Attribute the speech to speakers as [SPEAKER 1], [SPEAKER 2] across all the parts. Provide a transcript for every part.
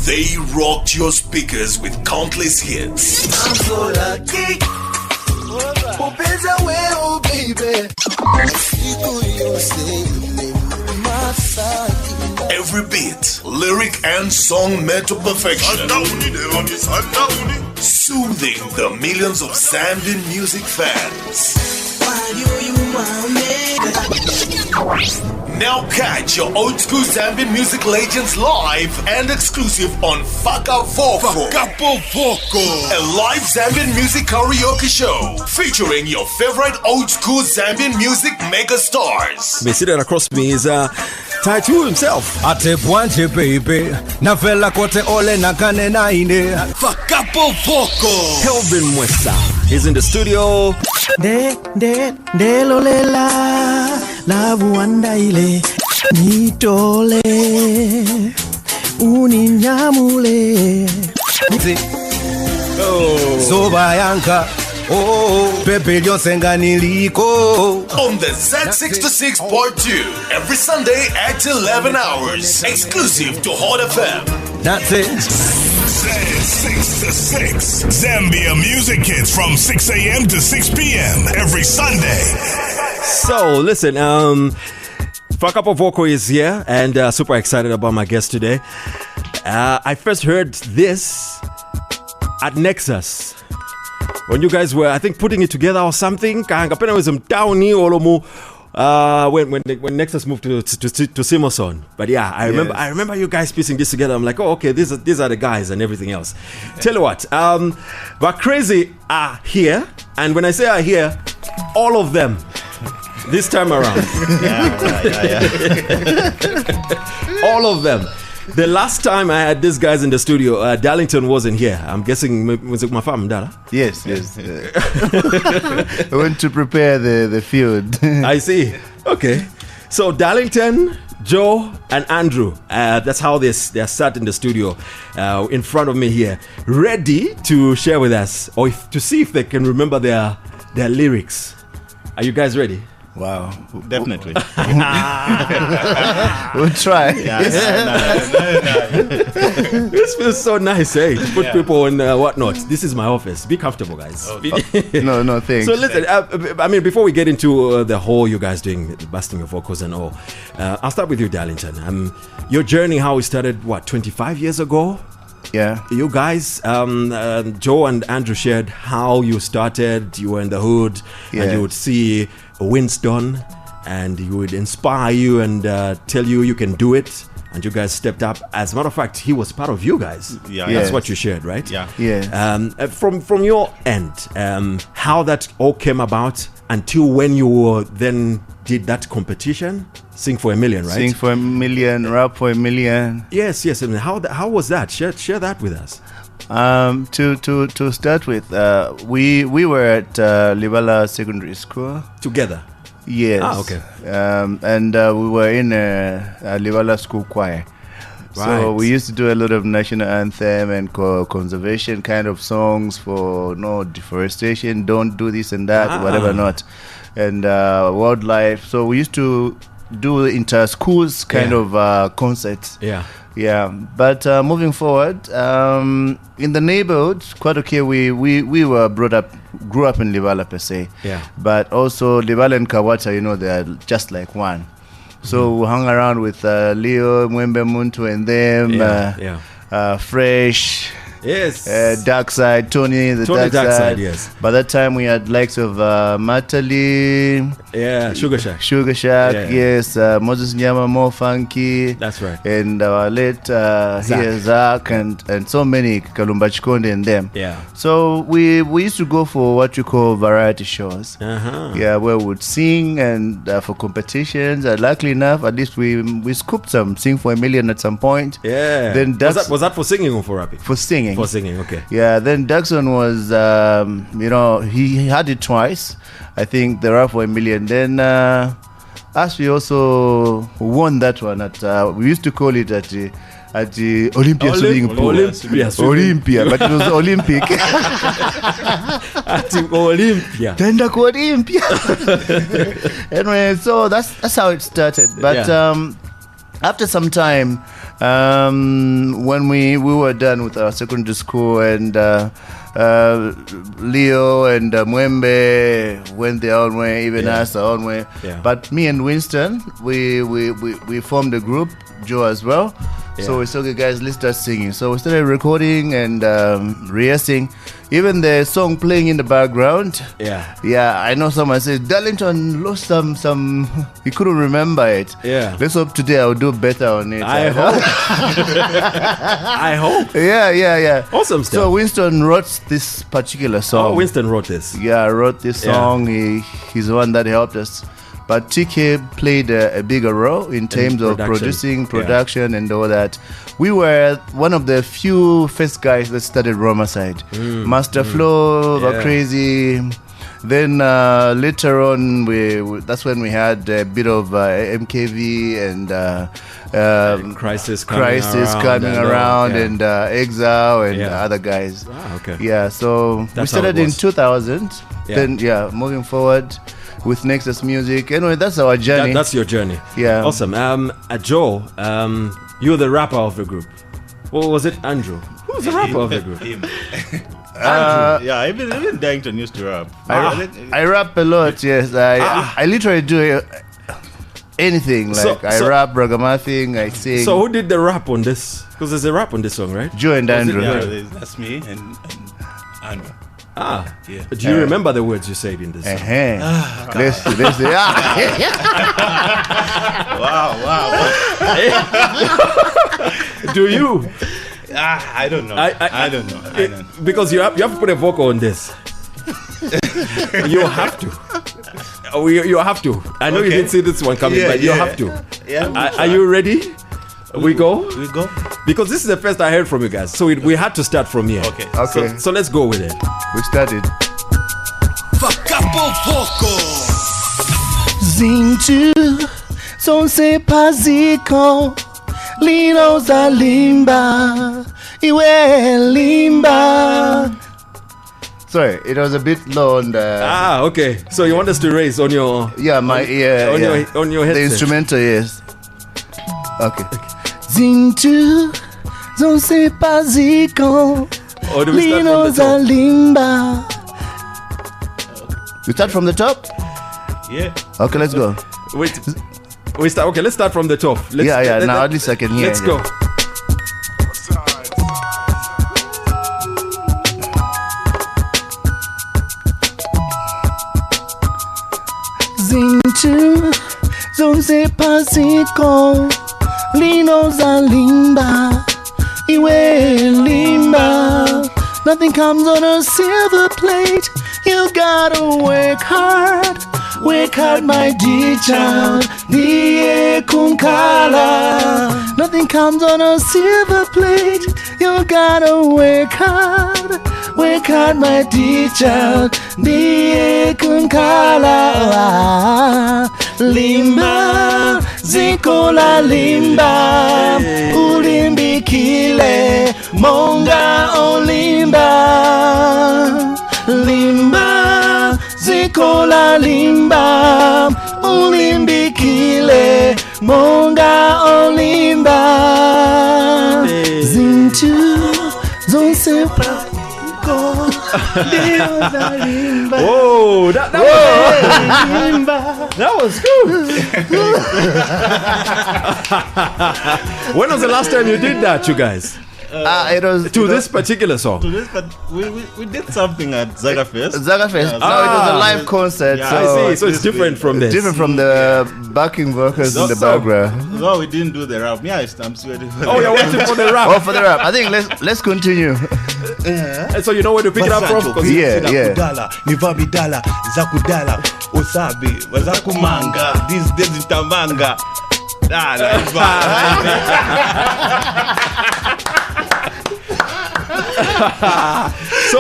[SPEAKER 1] They rocked your speakers with countless hits.
[SPEAKER 2] I'm so lucky. Oh, baby.
[SPEAKER 1] Every beat, lyric and song met to perfection. Soothing the millions of Zambian music fans. Now catch your old school Zambian music legends live and exclusive on Fakapo Vocal, a live Zambian music karaoke show featuring your favorite old school Zambian music mega stars.
[SPEAKER 3] Sitting across me is Taitu himself.
[SPEAKER 4] Ate bwanje baby, na fela kote ole na kane na ine.
[SPEAKER 1] Fakapo Vocal.
[SPEAKER 3] Kelvin Mwesa is in the studio.
[SPEAKER 4] De lolela, la buanda ile, nitole, uninyamule. Zobayanka. Oh, Pepe Yosenga niliko.
[SPEAKER 1] On the Z626 Part 2, every Sunday at 11 hours. Exclusive to Hot FM.
[SPEAKER 4] That's it.
[SPEAKER 5] Z626 Zambia music hits from 6 a.m. to 6 p.m. every Sunday.
[SPEAKER 3] So, listen, Fakapo Vocal is here and super excited about my guest today. I first heard this at Nexus. When you guys were, I think, putting it together or something, when Nexus moved to Simoson. But yeah, I remember you guys piecing this together. I'm like, oh, okay, these are the guys and everything else. Tell you what, but Crazy are here, and when I say are here, all of them this time around. All of them. The last time I had these guys in the studio, Darlington wasn't here. I'm guessing was it my farm, Dala?
[SPEAKER 6] Yes. I went to prepare the field.
[SPEAKER 3] I see. Okay. So Darlington, Joe, and Andrew. That's how they're sat in the studio in front of me here, ready to share with us or to see if they can remember their lyrics. Are you guys ready?
[SPEAKER 6] Wow,
[SPEAKER 7] definitely.
[SPEAKER 6] We'll try.
[SPEAKER 3] This feels so nice, hey? To put people in whatnot. This is my office. Be comfortable, guys.
[SPEAKER 6] No, thanks.
[SPEAKER 3] So listen, I mean, before we get into the whole you guys doing, busting your vocals and all, I'll start with you, Darlington. Your journey, how it started, 25 years ago?
[SPEAKER 6] Yeah.
[SPEAKER 3] You guys, Joe and Andrew shared how you started. You were in the hood, and you would see Winston, and he would inspire you and tell you can do it. And you guys stepped up. As a matter of fact, he was part of you guys.
[SPEAKER 7] Yeah,
[SPEAKER 3] that's what you shared, right?
[SPEAKER 6] Yeah.
[SPEAKER 3] From your end, how that all came about until when you then did that competition, Sing for a Million, right?
[SPEAKER 6] Sing for a Million, Rap for a Million.
[SPEAKER 3] Yes. I mean, how was that? Share that with us.
[SPEAKER 6] To start with, we were at Libala Secondary School
[SPEAKER 3] together.
[SPEAKER 6] Yes.
[SPEAKER 3] Okay.
[SPEAKER 6] And we were in a Libala school choir. Right. So we used to do a lot of national anthem and conservation kind of songs for deforestation, don't do this and that, whatever not, and wildlife. So we used to do inter-schools kind of concerts. Yeah, but moving forward, in the neighborhood, quite okay, we were grew up in Libala per se.
[SPEAKER 3] Yeah.
[SPEAKER 6] But also Libala and Kawata, they're just like one. So we hung around with Leo, Mwembe Muntu and them, Fresh.
[SPEAKER 3] Yes.
[SPEAKER 6] Dark Side, Tony, the Dark Side.
[SPEAKER 3] Yes.
[SPEAKER 6] By that time, we had likes of Matali.
[SPEAKER 3] Yeah, Sugar Shack.
[SPEAKER 6] Yes. Moses Nyama, More Funky.
[SPEAKER 3] That's right.
[SPEAKER 6] And our late Zach and so many, Kalumba Chikonde and them.
[SPEAKER 3] Yeah.
[SPEAKER 6] So we used to go for what you call variety shows. Yeah, where we would sing and for competitions. Luckily enough, at least we scooped some Sing for a Million at some point.
[SPEAKER 3] Yeah.
[SPEAKER 6] Then
[SPEAKER 3] was that for singing or for rapping?
[SPEAKER 6] For singing.
[SPEAKER 3] For singing, okay.
[SPEAKER 6] Yeah, then Daxon was, he had it twice. I think the Rap for a Million. Then us, we also won that one at, we used to call it at the Olympia swimming pool. Olympia, but it was Olympic.
[SPEAKER 3] At Olympia.
[SPEAKER 6] Tenda ku Olympia. Anyway, so that's how it started. But after some time, when we were done with our secondary school, and Leo and Mwembe went their own way, even us our own way. Yeah. But me and Winston, we formed a group, Joe as well. Yeah. So we said, okay, guys, let's start singing. So we started recording and rehearsing. Even the song playing in the background. Yeah. Yeah, I know someone said, Darlington lost some, he couldn't remember it. Yeah. Let's hope today I'll do better on it.
[SPEAKER 3] I hope. I hope.
[SPEAKER 6] Yeah.
[SPEAKER 3] Awesome stuff.
[SPEAKER 6] So Winston wrote this particular song.
[SPEAKER 3] Oh, Winston wrote this.
[SPEAKER 6] Yeah, wrote this song. Yeah. He's the one that helped us. But TK played a bigger role in terms of producing, production, and all that. We were one of the few first guys that started Roma side. Master Flow, Crazy. Then later on, that's when we had a bit of MKV and
[SPEAKER 3] Crisis
[SPEAKER 6] coming around and Exile and other guys. Ah, okay. Yeah, so we started in 2000. Then, moving forward with Nexus Music. Anyway, that's our journey.
[SPEAKER 3] That's your journey.
[SPEAKER 6] Yeah.
[SPEAKER 3] Awesome. Joe, you're the rapper of the group. Or was it Andrew? Who was the rapper of the group?
[SPEAKER 7] Yeah, even Darlington used to rap.
[SPEAKER 6] I rap a lot, yes. I literally do anything. Like I rap, ragamuffin, I sing.
[SPEAKER 3] So who did the rap on this? Because there's a rap on this song, right?
[SPEAKER 6] Joe and Andrew.
[SPEAKER 7] That's me and Andrew.
[SPEAKER 3] Yeah. Do you remember the words you said in this song?
[SPEAKER 7] Wow.
[SPEAKER 3] Do you?
[SPEAKER 7] I don't know. I don't know.
[SPEAKER 3] Because you have to put a vocal on this. You have to. You have to. I know you didn't see this one coming, but you have to. Yeah. Are you ready? We go?
[SPEAKER 7] We go.
[SPEAKER 3] Because this is the first I heard from you guys. So we had to start from here.
[SPEAKER 6] Okay.
[SPEAKER 3] So let's go with it.
[SPEAKER 6] We started.
[SPEAKER 1] Fakapo Vocal.
[SPEAKER 2] Zintu sonse paziko lino za limba iwe limba.
[SPEAKER 6] Sorry, it was a bit low on the.
[SPEAKER 3] Okay. So you want us to raise on your?
[SPEAKER 6] Yeah, my ear.
[SPEAKER 3] On your headset.
[SPEAKER 6] The instrumental, yes. Okay.
[SPEAKER 2] Zintu zonse paziko lino za limba.
[SPEAKER 6] You start from the top?
[SPEAKER 7] Yeah.
[SPEAKER 6] Okay, let's go.
[SPEAKER 3] Wait. We start. Okay, let's start from the top.
[SPEAKER 6] Now at least I can hear.
[SPEAKER 3] Let's go.
[SPEAKER 2] Zintu zonse paziko lino za limba iwe limba. Nothing comes on a silver plate. You gotta work hard, my dear child. Diye kunkala. Nothing comes on a silver plate. You gotta work hard, my dear child. Diye kunkala. Limba, zikola limba, ulimbikile, monga olimba. Limba, zikola limba, ulimbikile, monga olimba. Zintu, zonse pako, dioza limba.
[SPEAKER 3] Whoa, that was good. When was the last time you did that, you guys?
[SPEAKER 6] It was
[SPEAKER 3] to this particular song.
[SPEAKER 7] But we did something at Zaga Fest.
[SPEAKER 6] Zaga Fest.
[SPEAKER 7] Yeah,
[SPEAKER 6] it was a live concert.
[SPEAKER 7] Yeah,
[SPEAKER 6] so
[SPEAKER 3] I see. So it's different from this.
[SPEAKER 6] Different from the backing vocals in the background.
[SPEAKER 7] No, we didn't do the rap. Yeah, I'm sweating.
[SPEAKER 3] Oh, you're waiting for the rap.
[SPEAKER 6] Oh, for the rap. I think let's continue.
[SPEAKER 3] So you know where to pick it up from?
[SPEAKER 6] Yeah.
[SPEAKER 7] Nivabidala, Zakudala, Osabi, Wazakumanga, this is Tamanga.
[SPEAKER 3] So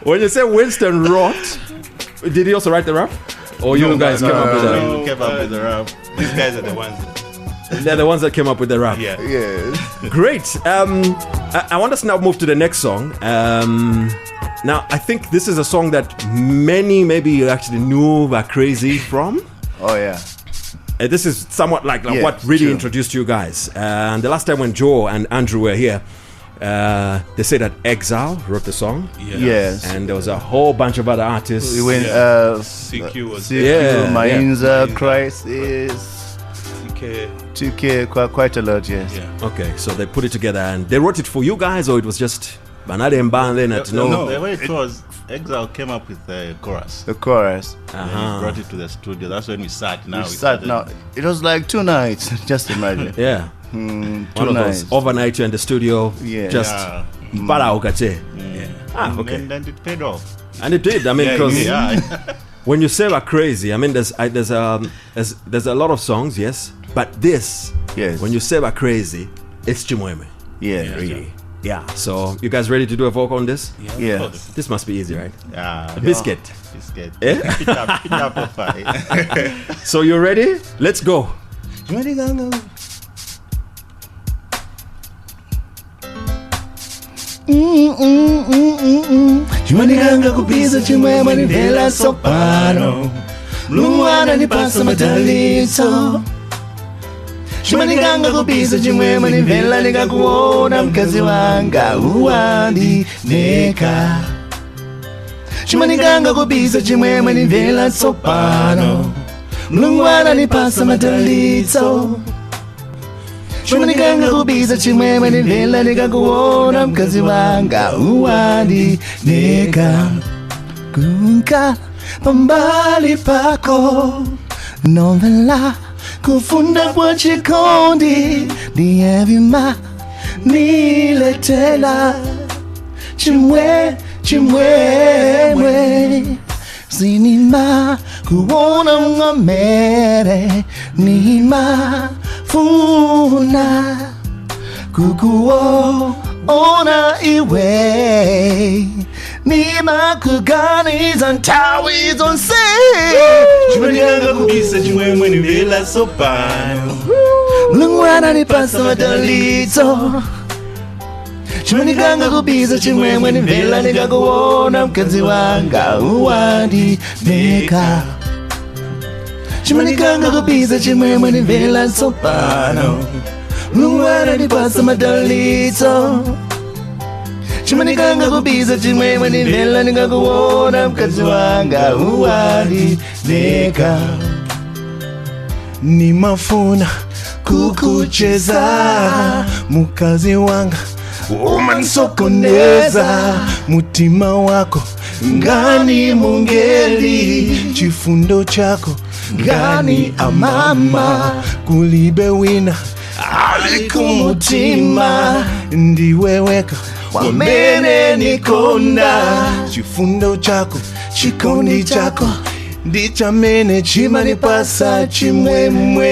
[SPEAKER 3] when you say Winston wrote, did he also write the rap? Or you guys came up with that?
[SPEAKER 7] No, came up with the rap. These guys are the ones.
[SPEAKER 3] They're the ones that came up with the rap.
[SPEAKER 7] Yeah.
[SPEAKER 3] Great. I want us to now move to the next song. Now, I think this is a song that many maybe you actually knew were crazy from.
[SPEAKER 6] Oh, yeah.
[SPEAKER 3] this is somewhat like what really introduced you guys. And the last time when Joe and Andrew were here, they said that Exile wrote the song.
[SPEAKER 6] Yes.
[SPEAKER 3] And there was a whole bunch of other artists.
[SPEAKER 6] We went
[SPEAKER 7] CQ was
[SPEAKER 6] Mainza, Crisis, TK, quite a lot, yes.
[SPEAKER 3] Okay, so they put it together and they wrote it for you guys, or it was just Banade and Banlen at
[SPEAKER 7] No, the way it was, Exile came up with the chorus.
[SPEAKER 6] The chorus.
[SPEAKER 7] And he brought it to the studio. That's when we sat now.
[SPEAKER 6] It was like 2 nights, just imagine.
[SPEAKER 3] Yeah.
[SPEAKER 6] 2
[SPEAKER 3] One of
[SPEAKER 6] nights.
[SPEAKER 3] those overnight you're in the studio, just okay.
[SPEAKER 7] And then it paid off.
[SPEAKER 3] And it did. I mean, because when you say we're crazy, I mean, there's a lot of songs, yes, but this, when you say we're crazy, it's Chimweme.
[SPEAKER 6] Really.
[SPEAKER 3] Yeah. So you guys ready to do a vocal on this?
[SPEAKER 6] Yeah.
[SPEAKER 3] This must be easy, right?
[SPEAKER 7] Yeah.
[SPEAKER 3] Biscuit.
[SPEAKER 7] Pick up the fight.
[SPEAKER 3] So you ready? Let's go.
[SPEAKER 2] Chimaniganga kubiza chimwema ni vela sopano Mlungu ananipasa matalizo Chimaniganga kubiza chimwema ni vela nikakuona mkazi wanga uwandi neka Chimaniganga kubiza chimwema ni vela sopano Mlungu ananipasa matalizo Chimaniganga kubiza chimwema ni vela nikakuona mkazi wanga uwandi neka Kunka pambali pako Novela kufunda kwa chikondi Dievima niletela Chimwemwe Sinima kuona mngamere Nima funa kukuona iwe Nima kugani zantawi zonse
[SPEAKER 7] Chimaniganga kubisa chimwemwe ni vela sopano
[SPEAKER 2] Mlungu ananipasa matalizo Chimaniganga kubisa chimwemwe ni vela nikakuona mkazi wanga uwandi neka Chimaniganga kubiza chimwemwe ni vela sopano Mlungu ananipasa matalizo Chimaniganga kubiza chimwemwe ni vela nikakuona mkazi wanga uwandi neka Nimafuna kukucheza mukazi wanga umansokoneza mutima wako ngani mungeli chifundo chako ngani amama kulibe wina alikumutima ndiweweka wamene nikonda chifundo chako chikondi chako ndichamene chimanipasa chimwemwe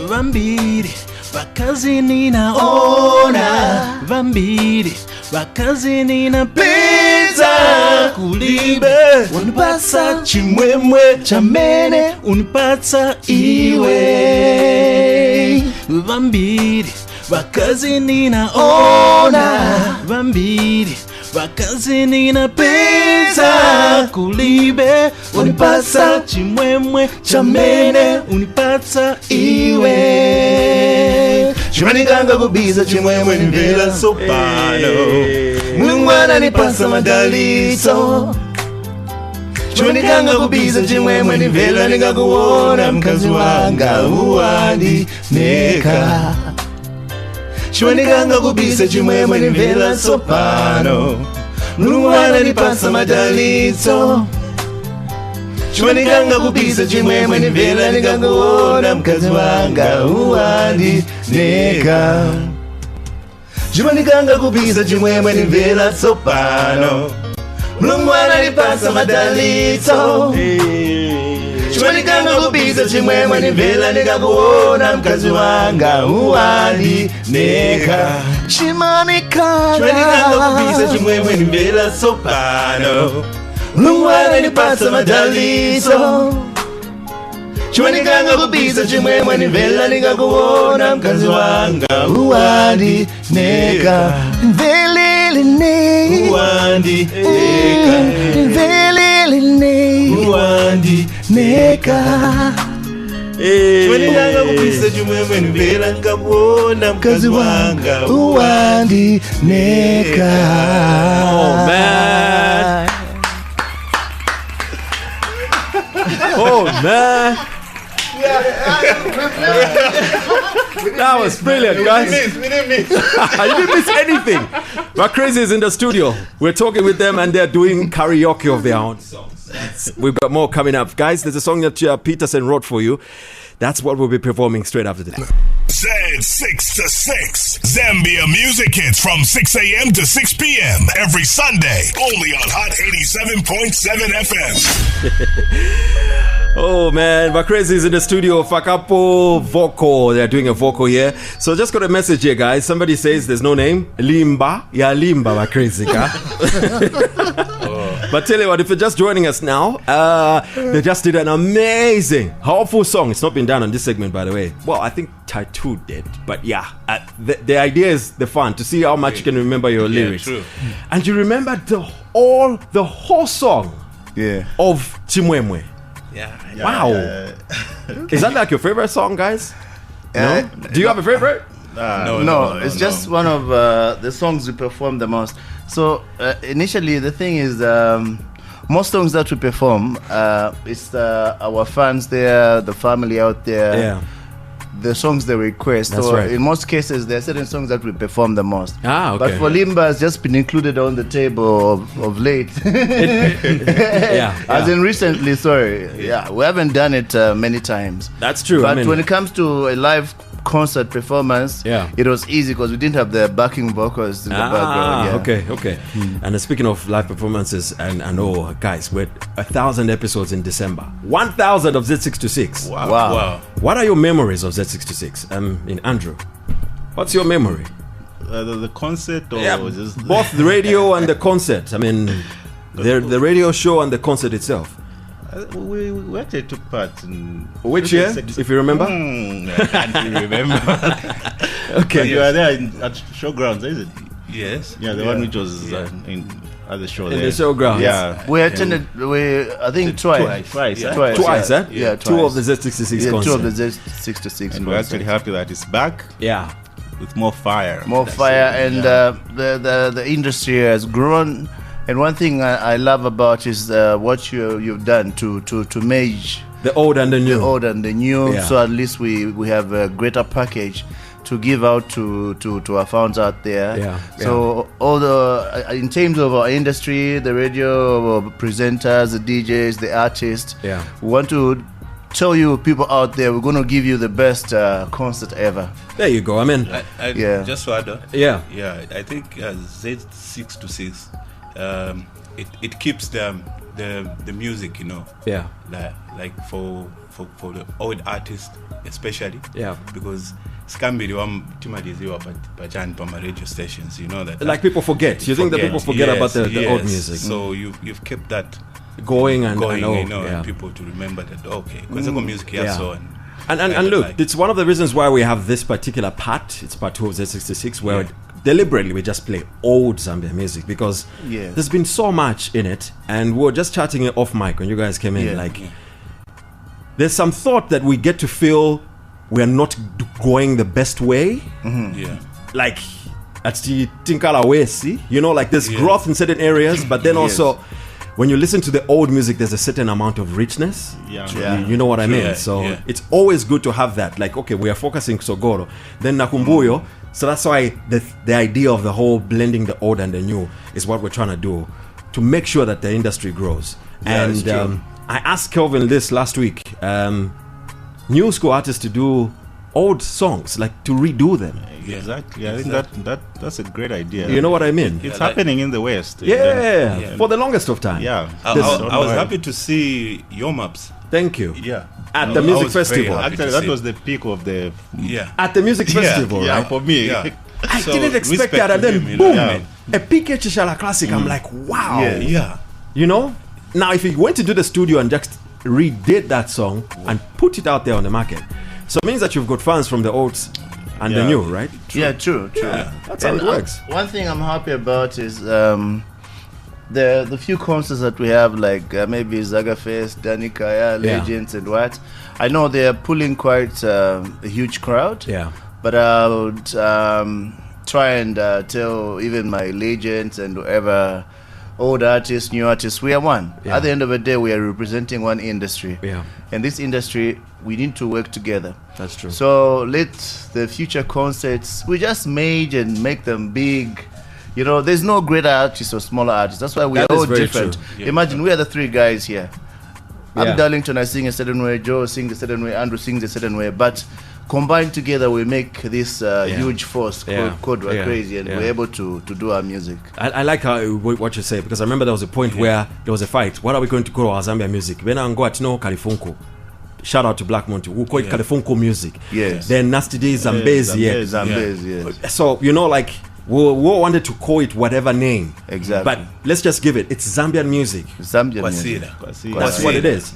[SPEAKER 2] vambiri vakazi ninaona vambiri vakazi ninapeza kulibe unipasa chimwemwe chamene unipasa iwe vambiri vakazi ninaona vambiri vakazi ninapeza kulibe unipasa chimwemwe chamene unipasa iwe Chimaniganga kubiza chimwemwe ni vela sopano Mlungu ananipasa madalizo Chimaniganga kubiza chimwemwe ni vela nikakuona mkazi wanga uwandi neka Chimaniganga kubiza chimwemwe ni vela sopano Mlungu ananipasa madalizo Chimaniganga kubiza chimwemwe ni vela nikakuona mkazi wanga uwandi neka Chimaniganga kubiza chimwemwe ni vela sopano Mlungu ananipasa madalizo Chimaniganga kubiza chimwemwe ni vela nikakuona mkazi wanga uwandi neka Chimaniganga kubiza chimwemwe ni vela sopano Mlungu ananipasa madalizo Chimaniganga kubiza chimwemwe ni vela nikakuona mkazi wanga uwandi neka Mvelelene uwandi neka Mvelelene uwandi neka Chwenilanga kupisa chumwemwe nubela nkabona mkazi wanga
[SPEAKER 6] Uwandi neka.
[SPEAKER 3] Oh man. Oh man. That was brilliant, guys.
[SPEAKER 2] We didn't miss.
[SPEAKER 3] You didn't miss anything. But Crazy is in the studio. We're talking with them and they're doing karaoke of their own songs. We've got more coming up. Guys, there's a song that Peterson wrote for you. That's what we'll be performing straight after this.
[SPEAKER 5] Z6 to 6. Zambia music hits from 6 a.m. to 6 p.m. every Sunday. Only on Hot 87.7 FM.
[SPEAKER 3] Oh man, but Crazy is in the studio. Fakapo Vocal. They're doing a vocal here. So just got a message here, guys. Somebody says there's no name. Limba. Yeah, Limba, but Crazy. But tell you what, if you're just joining us now, they just did an amazing, hopeful song. It's not been done on this segment, by the way. Well, I think Tattoo did. But yeah, the idea is the fun, to see how much you can remember your lyrics.
[SPEAKER 7] True.
[SPEAKER 3] And you remember the whole song of Chimwemwe.
[SPEAKER 7] Yeah.
[SPEAKER 3] Wow. Is that like your favorite song, guys? No? Do you have a favorite?
[SPEAKER 6] No, it's just one of the songs we perform the most. So initially the thing is most songs that we perform, it's our fans there, the family out there, the songs they request.
[SPEAKER 3] That's
[SPEAKER 6] so
[SPEAKER 3] right.
[SPEAKER 6] in most cases there are certain songs that we perform the most.
[SPEAKER 3] Okay.
[SPEAKER 6] But for Limba, it's just been included on the table of late. As in recently, sorry. Yeah, we haven't done it many times.
[SPEAKER 3] That's true.
[SPEAKER 6] But when it comes to a live concert performance, it was easy because we didn't have the backing vocals in the background.
[SPEAKER 3] Okay. And speaking of live performances, and guys, we're 1,000 episodes in December. 1,000 of Z626.
[SPEAKER 6] Wow.
[SPEAKER 3] What are your memories of Z626? In Andrew, what's your memory?
[SPEAKER 7] The concert or just
[SPEAKER 3] both the radio and the concert. I mean, the radio show and the concert itself.
[SPEAKER 7] We actually took part in
[SPEAKER 3] which year, if you remember?
[SPEAKER 7] I can't remember.
[SPEAKER 3] Okay.
[SPEAKER 7] But you were there at Showgrounds, is it?
[SPEAKER 2] Yes.
[SPEAKER 7] Yeah, the one which was at the show
[SPEAKER 3] in
[SPEAKER 7] there.
[SPEAKER 3] the Showgrounds.
[SPEAKER 7] Yeah.
[SPEAKER 6] We attended. I think twice.
[SPEAKER 7] Twice.
[SPEAKER 6] Yeah.
[SPEAKER 3] Twice.
[SPEAKER 6] Yeah,
[SPEAKER 3] two of the Z66 concerts.
[SPEAKER 6] Two of the Z66.
[SPEAKER 7] And we're actually happy that it's back.
[SPEAKER 3] Yeah.
[SPEAKER 7] With more fire.
[SPEAKER 6] And the industry has grown. And one thing I love about is what you've done to merge
[SPEAKER 3] the old and the new.
[SPEAKER 6] So at least we have a greater package to give out to our fans out there. So all in terms of our industry, the radio presenters, the DJs, the artists, we want to tell you people out there, we're going to give you the best concert ever.
[SPEAKER 3] There you go. I mean,
[SPEAKER 2] just to add on.
[SPEAKER 3] Yeah,
[SPEAKER 2] I think Z6 to 6. It keeps the music, like for the old artists especially, because scambiriwa timadiziwa pachani pama radio stations, that
[SPEAKER 3] like people forget. You think that people forget about the old music?
[SPEAKER 2] So you've kept that
[SPEAKER 3] going, and
[SPEAKER 2] people to remember that because music so
[SPEAKER 3] and look, it's one of the reasons why we have this particular part. It's part 2 of Z66 where deliberately we just play old Zambian music because there's been so much in it, and we were just chatting off mic when you guys came in. There's some thought that we get to feel we're not going the best way. Like at the Tinkala Wesi, like there's growth in certain areas, but then also when you listen to the old music, there's a certain amount of richness. You know what I mean? So it's always good to have that. Like, okay, we are focusing Sogoro, then Nakumbuyo. So that's why the idea of the whole blending the old and the new is what we're trying to do to make sure that the industry grows. And I asked Kelvin this last week, new school artists to do old songs, like to redo them.
[SPEAKER 7] Exactly. I think that's a great idea.
[SPEAKER 3] You know what I mean?
[SPEAKER 7] It's happening in the West.
[SPEAKER 3] For the longest of time.
[SPEAKER 2] I was happy to see your maps.
[SPEAKER 3] Thank you. At the music festival.
[SPEAKER 7] Actually, that was the peak of the
[SPEAKER 3] at the music festival.
[SPEAKER 7] Right? For me.
[SPEAKER 3] I didn't expect that, and then boom, a PK Chishala Classic. I'm like, wow. Now if you went to do the studio and just redid that song and put it out there on the market, so it means that you've got fans from the old and the new, right?
[SPEAKER 6] True.
[SPEAKER 3] That's how it works.
[SPEAKER 6] One thing I'm happy about is the few concerts that we have, like maybe Zaga Fest, Danikaya, Legends, and what, I know they are pulling quite a huge crowd.
[SPEAKER 3] Yeah.
[SPEAKER 6] But I would try and tell even my legends and whoever, old artists, new artists, we are one.
[SPEAKER 3] Yeah.
[SPEAKER 6] At the end of the day, we are representing one industry.
[SPEAKER 3] Yeah.
[SPEAKER 6] And this industry, we need to work together.
[SPEAKER 3] That's true.
[SPEAKER 6] So let the future concerts, we just make and make them big. You know, there's no greater artists or smaller artists. That's why we are all different.
[SPEAKER 3] Yeah.
[SPEAKER 6] Imagine we are the three guys here.
[SPEAKER 3] Yeah.
[SPEAKER 6] Abby Darlington, I sing a certain way, Joe sings a certain way, Andrew sings a certain way, but combined together we make this huge force called We're Crazy, and we're able to do our music.
[SPEAKER 3] I like how what you say, because I remember there was a point where there was a fight. What are we going to call our Zambia music? When I go at Califunko. Shout out to Black Monty, who call it Califunko music.
[SPEAKER 6] Yes.
[SPEAKER 3] Then Nasty Days, Zambezi.
[SPEAKER 6] Yes.
[SPEAKER 3] So, you know, like, we wanted to call it whatever name.
[SPEAKER 6] Exactly.
[SPEAKER 3] But let's just give it. It's Zambian music.
[SPEAKER 6] Zambian music.
[SPEAKER 3] That's what it is.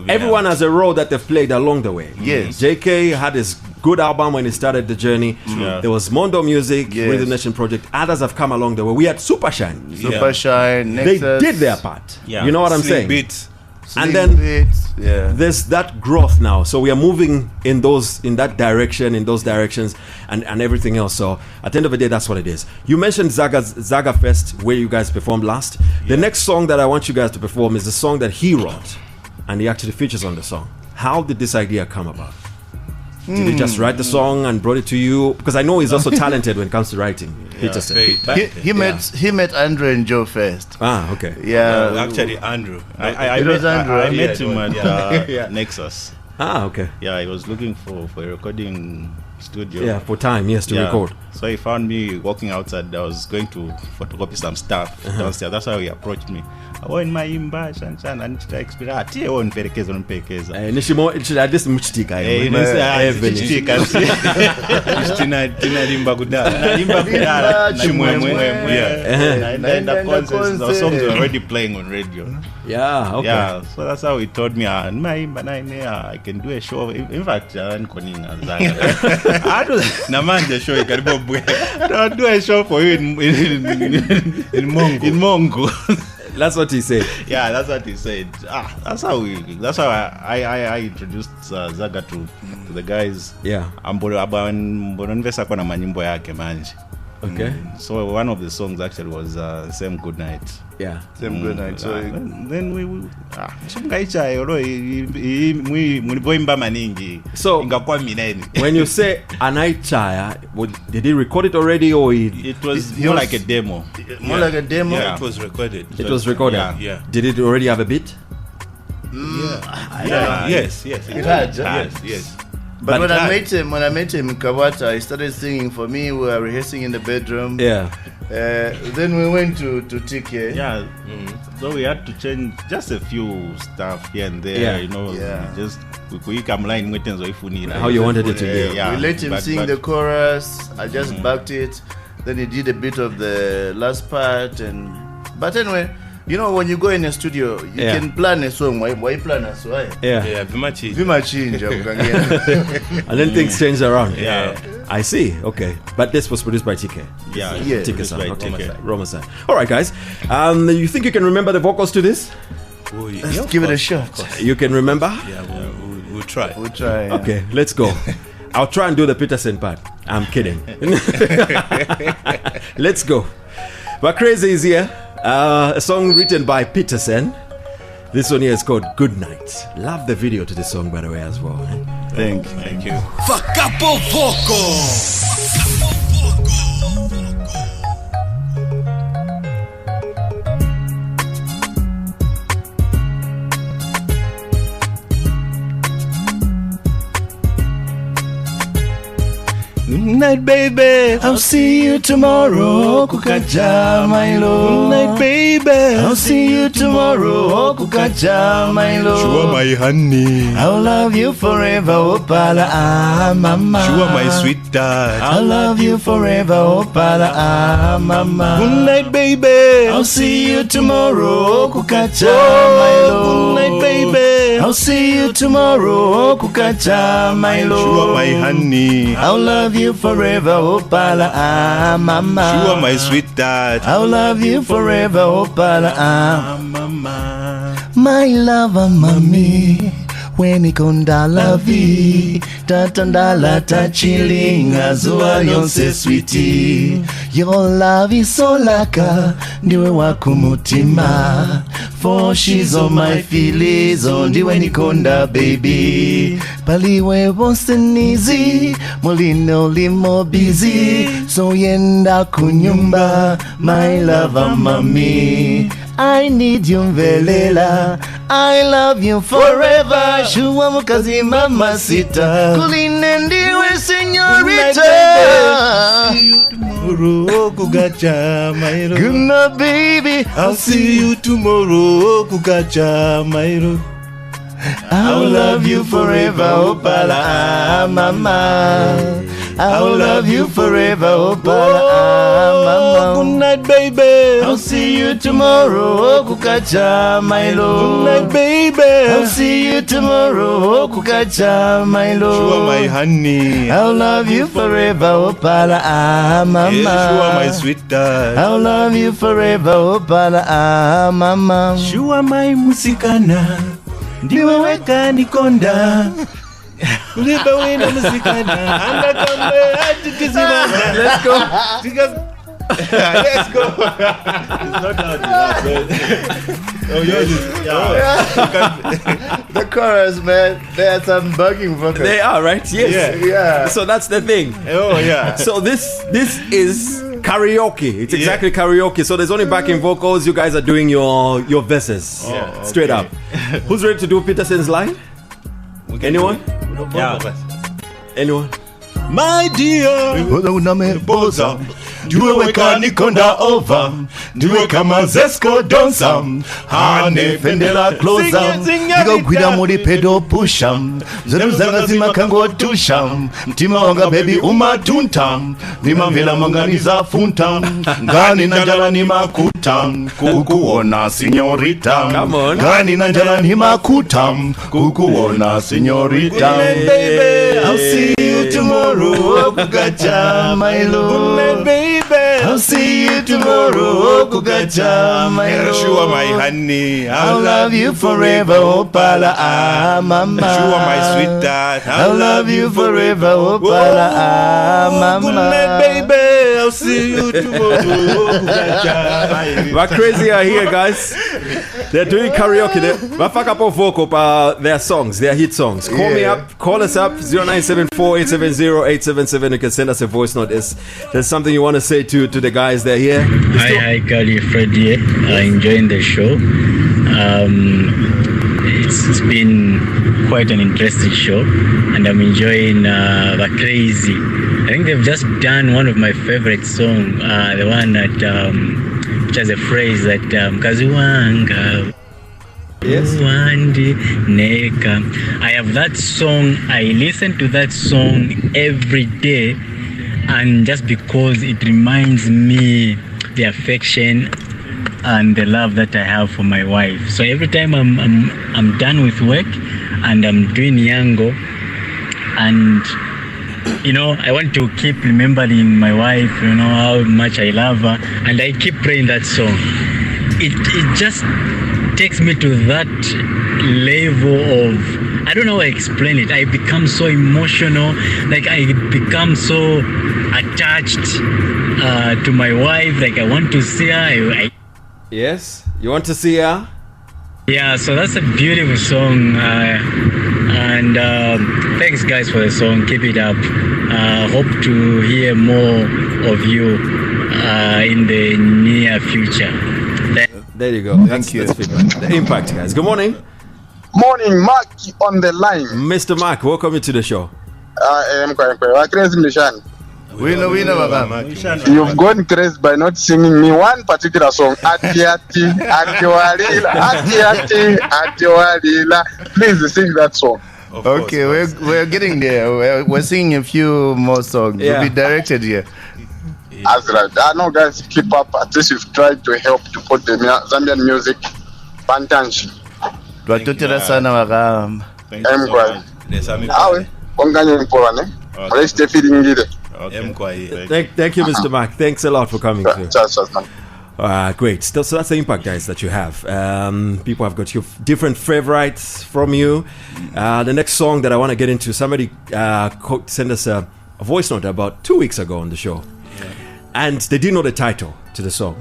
[SPEAKER 3] Everyone has a role that they've played along the way.
[SPEAKER 6] Yes.
[SPEAKER 3] JK had his good album when he started the journey. Yeah. There was Mondo Music, Rhythm Nation Project. Others have come along the way. We had Super Shine.
[SPEAKER 6] Super Shine, Nexus.
[SPEAKER 3] They did their part. Yeah. You know what I'm saying?
[SPEAKER 7] Beats.
[SPEAKER 3] And then there's that growth now. So we are moving in that direction, in those directions, and everything else. So at the end of the day, that's what it is. You mentioned Zaga Fest, where you guys performed last. The next song that I want you guys to perform is the song that he wrote, and he actually features on the song. How did this idea come about? Did he just write the song and brought it to you? Because I know he's also talented when it comes to writing.
[SPEAKER 6] He met Andrew and Joe first.
[SPEAKER 3] Ah, okay.
[SPEAKER 6] Yeah,
[SPEAKER 7] actually Andrew.
[SPEAKER 6] I
[SPEAKER 7] met him at Nexus.
[SPEAKER 3] Ah, okay.
[SPEAKER 7] Yeah, he was looking for a recording studio.
[SPEAKER 3] Yeah, for time, to record.
[SPEAKER 7] So he found me walking outside. I was going to photocopy some stuff downstairs. That's how he approached me. In my imbash and experience. The songs were already playing on radio.
[SPEAKER 3] Yeah, okay.
[SPEAKER 7] Yeah, so that's how he told me I can do a show. In fact, I'll do a show for you in Mongo.
[SPEAKER 3] That's what he said.
[SPEAKER 7] Yeah, that's what he said. That's how I introduced Zaga to the guys.
[SPEAKER 3] Yeah. Okay.
[SPEAKER 7] So one of the songs actually was Same Good Night.
[SPEAKER 3] Yeah.
[SPEAKER 6] Same Good Night. So
[SPEAKER 7] then
[SPEAKER 3] when you say Anaichaya, did he record it already, or
[SPEAKER 7] it was more like a demo?
[SPEAKER 6] More like a demo?
[SPEAKER 7] Yeah, it was recorded.
[SPEAKER 3] It was recorded?
[SPEAKER 7] Yeah.
[SPEAKER 3] Did it already have a beat?
[SPEAKER 7] Yes. It
[SPEAKER 6] had.
[SPEAKER 7] Yes.
[SPEAKER 6] But when I met him in Kawata, he started singing for me. We were rehearsing in the bedroom.
[SPEAKER 3] Yeah.
[SPEAKER 6] Then we went to TK.
[SPEAKER 7] Yeah. So we had to change just a few stuff here and there.
[SPEAKER 3] Yeah.
[SPEAKER 7] You know, just we come line
[SPEAKER 3] how you wanted it to be.
[SPEAKER 6] Yeah. We let him sing the chorus. I just backed it. Then he did a bit of the last part. But anyway, you know, when you go in a studio, you can plan a song. Why plan a song?
[SPEAKER 7] Yeah,
[SPEAKER 6] Vima change.
[SPEAKER 3] And then things change around.
[SPEAKER 7] Yeah.
[SPEAKER 3] I see. Okay. But this was produced by TK.
[SPEAKER 7] Yeah.
[SPEAKER 3] TK-san. Okay. Roma-san. All right, guys. You think you can remember the vocals to this?
[SPEAKER 6] Let's give it a shot.
[SPEAKER 3] You can remember?
[SPEAKER 7] Yeah, we'll try.
[SPEAKER 6] We'll try. Yeah.
[SPEAKER 3] Okay, let's go. I'll try and do the Peterson part. I'm kidding. Let's go. But Crazy is here. A song written by Peterson. This one here is called Good Night. Love the video to this song, by the way, as well.
[SPEAKER 6] Thank you.
[SPEAKER 1] Fakapo Vocal.
[SPEAKER 4] Good night, baby.
[SPEAKER 2] I'll see you tomorrow, kukaja my love.
[SPEAKER 4] Good night, baby.
[SPEAKER 2] I'll see you tomorrow, kukaja my love.
[SPEAKER 4] You are my honey.
[SPEAKER 2] I'll love you forever, opala mama.
[SPEAKER 4] You are my sweetheart.
[SPEAKER 2] I'll love you forever, opala mama.
[SPEAKER 4] Good night, baby.
[SPEAKER 2] I'll see you tomorrow, kukaja my love.
[SPEAKER 4] Good night, baby.
[SPEAKER 2] I'll see you tomorrow, kukaja my love.
[SPEAKER 4] You are my honey.
[SPEAKER 2] I'll love you forever. forever, Opala, mama.
[SPEAKER 6] You are my sweetheart.
[SPEAKER 2] I'll love you forever, Opala,
[SPEAKER 6] mama.
[SPEAKER 2] My lover, mommy. When ikonda lavi, tatandala tachilinga zua yonse sweetie. Your love is so laka, ndiwe wakumutima. For she's on my feelings, ndiwe nikonda baby. Paliwe wonsenizi, molino limo busy. So yenda kunyumba, my lover mommy. I need you mvelela, I love you forever. Shua mukazi mamacita, kuline ndiwe señorita.
[SPEAKER 6] See you tomorrow, kugacha mairo.
[SPEAKER 2] Good night, baby.
[SPEAKER 6] I'll see you tomorrow, kugacha mairo.
[SPEAKER 2] I'll love you forever, Opala, mama. I'll love you forever, Opala, mama.
[SPEAKER 6] Good night, baby.
[SPEAKER 2] I'll see you tomorrow, kukacha my love.
[SPEAKER 6] Good night, baby.
[SPEAKER 2] I'll see you tomorrow, kukacha my love.
[SPEAKER 6] You are my honey.
[SPEAKER 2] I'll love you forever, Opala, mama.
[SPEAKER 6] Yes, you are my sweetheart.
[SPEAKER 2] I'll love you forever, Opala, mama.
[SPEAKER 6] You are my musikana. Ndiwe weka nikonda. Ulipa wena musikana. Anda kambe hati kizimana.
[SPEAKER 3] Let's go.
[SPEAKER 6] Let's go. It's not how to laugh, man. Oh, yours is. Yeah.
[SPEAKER 2] The chorus, man. They are some bugging vocals.
[SPEAKER 3] They are, right? Yes.
[SPEAKER 2] Yeah.
[SPEAKER 3] So that's the thing.
[SPEAKER 6] Oh, yeah.
[SPEAKER 3] So this is karaoke. It's exactly karaoke. So there's only backing vocals. You guys are doing your verses.
[SPEAKER 6] Yeah,
[SPEAKER 3] straight up. Who's ready to do Peterson's line? Anyone?
[SPEAKER 6] Yeah.
[SPEAKER 3] Anyone?
[SPEAKER 6] My dear.
[SPEAKER 2] Unameboza ndiwe weka nikonda over, ndiwe kama Zesco Donsa, hane fendela closer, ndigo gwida muri pedo pusha, zeru zanga zimakango tusha, mtima wanga baby umatunta, nimamvela manganiza funta, ngani nanjala ni makuta, kukuona signorita, ngani nanjala ni makuta, kukuona signorita.
[SPEAKER 6] Baby,
[SPEAKER 2] I'll see you tomorrow, kukacha my love.
[SPEAKER 6] baby.
[SPEAKER 2] I'll see you tomorrow, kukacha my love.
[SPEAKER 6] You are my honey.
[SPEAKER 2] I'll love you forever, Opala, mama.
[SPEAKER 6] You are my sweetheart.
[SPEAKER 2] I'll love you forever, Opala, mama.
[SPEAKER 6] Good night, baby. I'll see you tomorrow.
[SPEAKER 3] But crazy are here, guys. They're doing karaoke. Fakapo Vocal, their songs, their hit songs. Call me up, call us up, 0974-870-877. You can send us a voice note. There's something you want to say to the guys that are here.
[SPEAKER 8] Hi, Kali Freddy. Enjoying the show. It's been quite an interesting show, and I'm enjoying the crazy. I think they've just done one of my favorite songs, the one that which has a phrase that Kazuanga.
[SPEAKER 3] Yes.
[SPEAKER 8] Neka. I have that song. I listen to that song every day, and just because it reminds me the affection and the love that I have for my wife. So every time I'm done with work and I'm doing yango, and I want to keep remembering my wife, how much I love her, and I keep praying that song. It just takes me to that level of, I don't know how to explain it. I become so emotional, like I become so attached to my wife, like I want to see her.
[SPEAKER 3] Yes, you want to see her?
[SPEAKER 8] Yeah, so that's a beautiful song, and thanks guys for the song. Keep it up. Hope to hear more of you in the near future.
[SPEAKER 3] There you go. Thank you. That's feedback. The impact, guys. Good morning.
[SPEAKER 9] Morning, Mark on the line.
[SPEAKER 3] Mr. Mark, welcome to the show.
[SPEAKER 2] Winner, Baba.
[SPEAKER 9] You've gone crazy by not singing me one particular song. Please sing that song.
[SPEAKER 2] Okay, we're getting there. We're singing a few more songs.
[SPEAKER 3] Yeah.
[SPEAKER 2] We'll be directed here.
[SPEAKER 9] That's right. I know, guys, keep up. At least you've tried to help to put the Zambian music pantanji.
[SPEAKER 2] Twatotera sana wakam.
[SPEAKER 9] Awe, konganya mpora ne. Let's take feeling it.
[SPEAKER 3] Thank you, Mr. Mark. Thanks a lot for coming through.
[SPEAKER 9] Just, man.
[SPEAKER 3] Great. So that's the impact, guys, that you have. People have got your different favorites from you. The next song that I want to get into, somebody sent us a voice note about 2 weeks ago on the show. Yeah. And they didn't know the title to the song.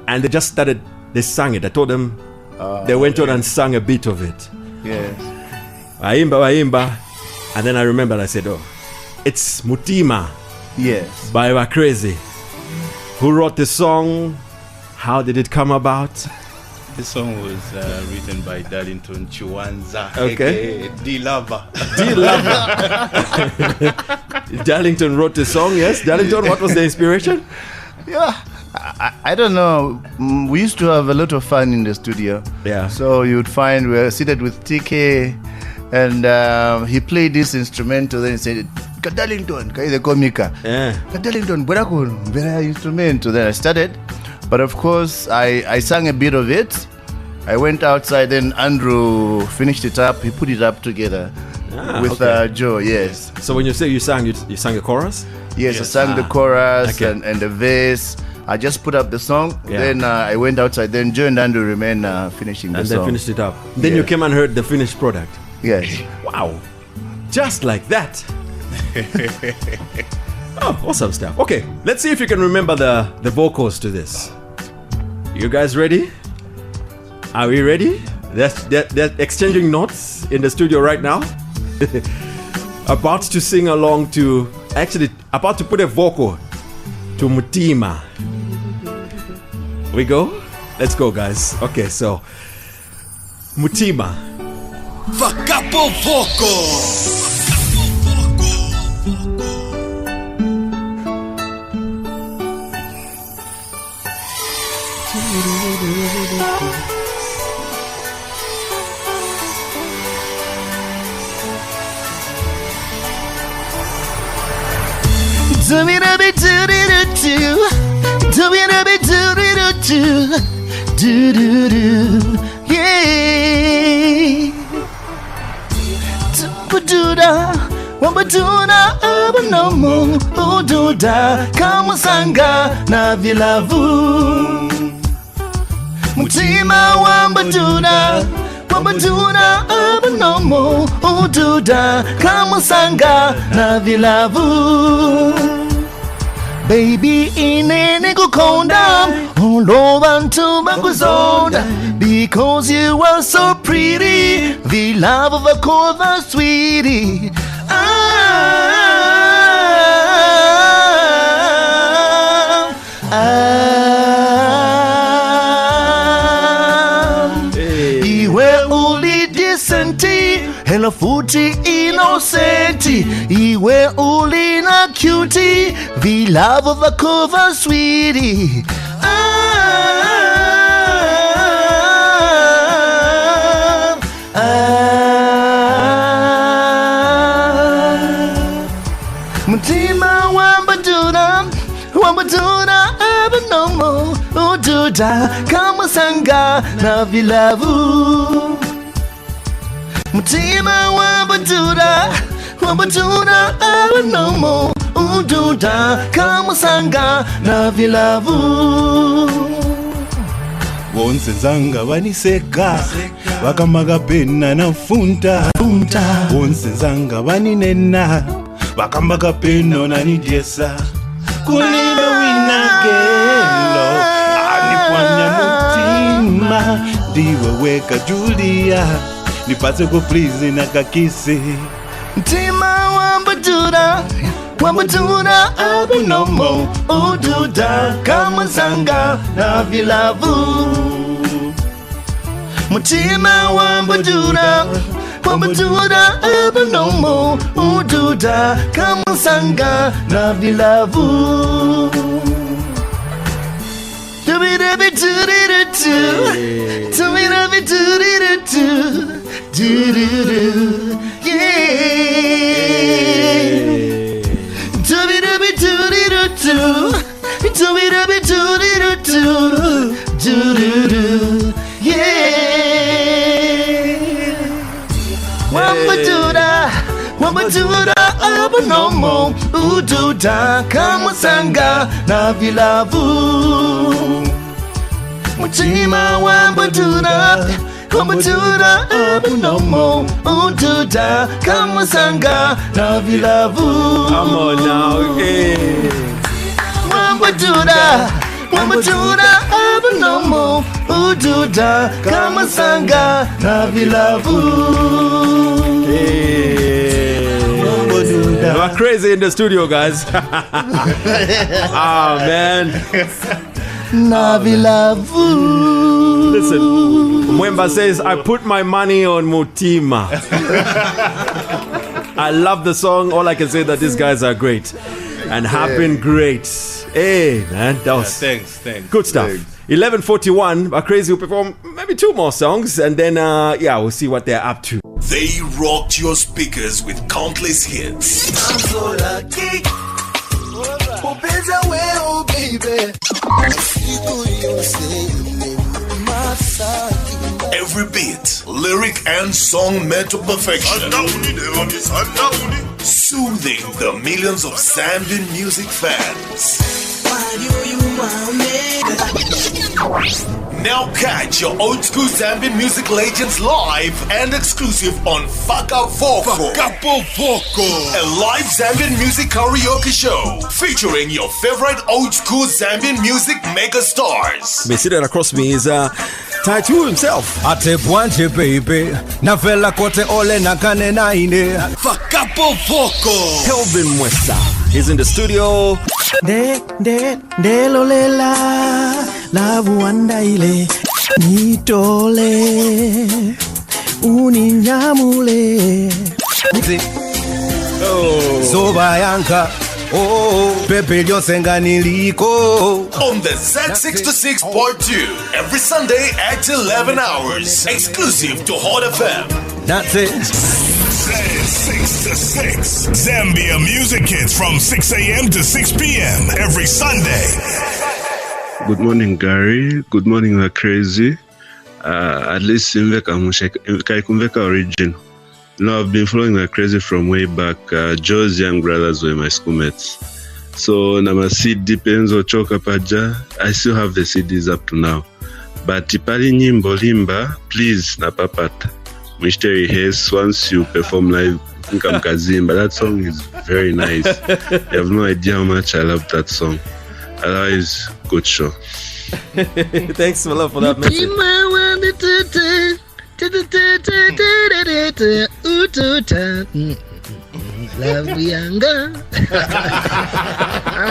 [SPEAKER 3] And they sang it. I told them they went on and sang a bit of it.
[SPEAKER 6] Yes.
[SPEAKER 3] Waimba. And then I remembered, I said, it's Mutima.
[SPEAKER 6] Yes.
[SPEAKER 3] By Crazy. Who wrote the song? How did it come about?
[SPEAKER 7] This song was written by Darlington Chiwanza.
[SPEAKER 3] Okay.
[SPEAKER 7] D-Lover.
[SPEAKER 3] Darlington wrote the song, yes? Darlington, what was the inspiration?
[SPEAKER 6] Yeah. I don't know. We used to have a lot of fun in the studio.
[SPEAKER 3] Yeah.
[SPEAKER 6] So you'd find we were seated with TK, and he played this instrumental. Then he said, "Darlington, kai the komika."
[SPEAKER 3] Yeah.
[SPEAKER 6] Darlington, very instrumental. Then I started, but of course I sang a bit of it. I went outside. Then Andrew finished it up. He put it up together with Joe. Yes.
[SPEAKER 3] So when you say you sang the chorus?
[SPEAKER 6] Yes, I sang the chorus and the verse. I just put up the song, then I went outside, then Joe and Andrew remained finishing the song.
[SPEAKER 3] And then finished it up. Then you came and heard the finished product.
[SPEAKER 6] Yes.
[SPEAKER 3] Wow. Just like that. Oh, awesome stuff. Okay, let's see if you can remember the vocals to this. You guys ready? Are we ready? They're exchanging notes in the studio right now. About to sing along to, actually, about to put a vocal to Mutima. We go? Let's go, guys. Okay, so Mutima.
[SPEAKER 1] Fakapo Vocal.
[SPEAKER 6] Yeah. Wambaduna abanomo ududa kamusanga na vilavu Mutima wambaduna abanomo ududa kamusanga na vilavu Baby inene kukonda Olobantu bakuzonda Because you are so pretty The love of a cover sweetie Iwe uli decenti Hello futi innocenti Iwe uli na cutie The love of a cover sweetie Mutima wambaduna abanomo ududa kamusanga na vilavu Mutima wambaduna abanomo ududa kamusanga na vilavu
[SPEAKER 2] Wonse zanga vaniseka vakamaga pena na funta Wonse zanga vaninena vakamaga peno na nijesa Kulino winagelo anipwanya mutima Diwe weka Julia nipase ko please na kakisi
[SPEAKER 6] Mutima wambaduna abanomo ududa kamusanga na vilavu Mutima wambaduna abanomo ududa kamusanga na vilavu Wambaduna abanomo
[SPEAKER 2] ututa kamusanga na vilavu mutima wambutura kumbutura abunomo ututa kamusanga na vilavu.
[SPEAKER 3] Come on now, okay.
[SPEAKER 2] Wambutura abunomo ututa kamusanga na vilavu.
[SPEAKER 3] We're crazy in the studio, guys. Oh man. Listen, Mwemba says, I put my money on Mutima. I love the song. All I can say is that these guys are great and have been great. Hey, man, that was
[SPEAKER 7] thanks.
[SPEAKER 3] Good stuff.
[SPEAKER 6] Thanks.
[SPEAKER 3] 11:41, Crazy will perform maybe 2 more songs, and then we'll see what they're up to.
[SPEAKER 1] They rocked your speakers with countless hits.
[SPEAKER 2] I'm so lucky. Oh, baby.
[SPEAKER 1] Every beat, lyric and song meant to perfection. Soothing the millions of Zambian music fans. Now catch your old school Zambian music legends live and exclusive on Fakapo Vocal, a live Zambian music karaoke show featuring your favorite old school Zambian music mega stars.
[SPEAKER 3] Sitting across me is Taitu himself.
[SPEAKER 4] Ate bwanje baby navela kote ole nakane naine
[SPEAKER 1] Fakapo Vocal.
[SPEAKER 3] Kelvin Mwesa. He's in the studio.
[SPEAKER 2] De lolela lavu andaile nitole uninyamule
[SPEAKER 4] Zoba yanka pepe lyose nganiliko
[SPEAKER 1] On the Z626.2 every Sunday at 11 hours. Exclusive to Hot FM.
[SPEAKER 4] That's it.
[SPEAKER 5] 6 to 6. Zambia music hits from 6 a.m. to 6 p.m. every Sunday.
[SPEAKER 10] Good morning, Gary. Good morning, we're crazy. At least Kumveka origin. You know, I've been following We're Crazy from way back. Joe's young brothers were my schoolmates. So, Namasi depends on Choka Paja. I still have the CDs up to now. But Tipali Nyimbo Limba, please, Napapata. Mystery Haze, once you perform live, Kazimba. That song is very nice. You have no idea how much I love that song. Otherwise, good show.
[SPEAKER 3] Thanks a lot for that message.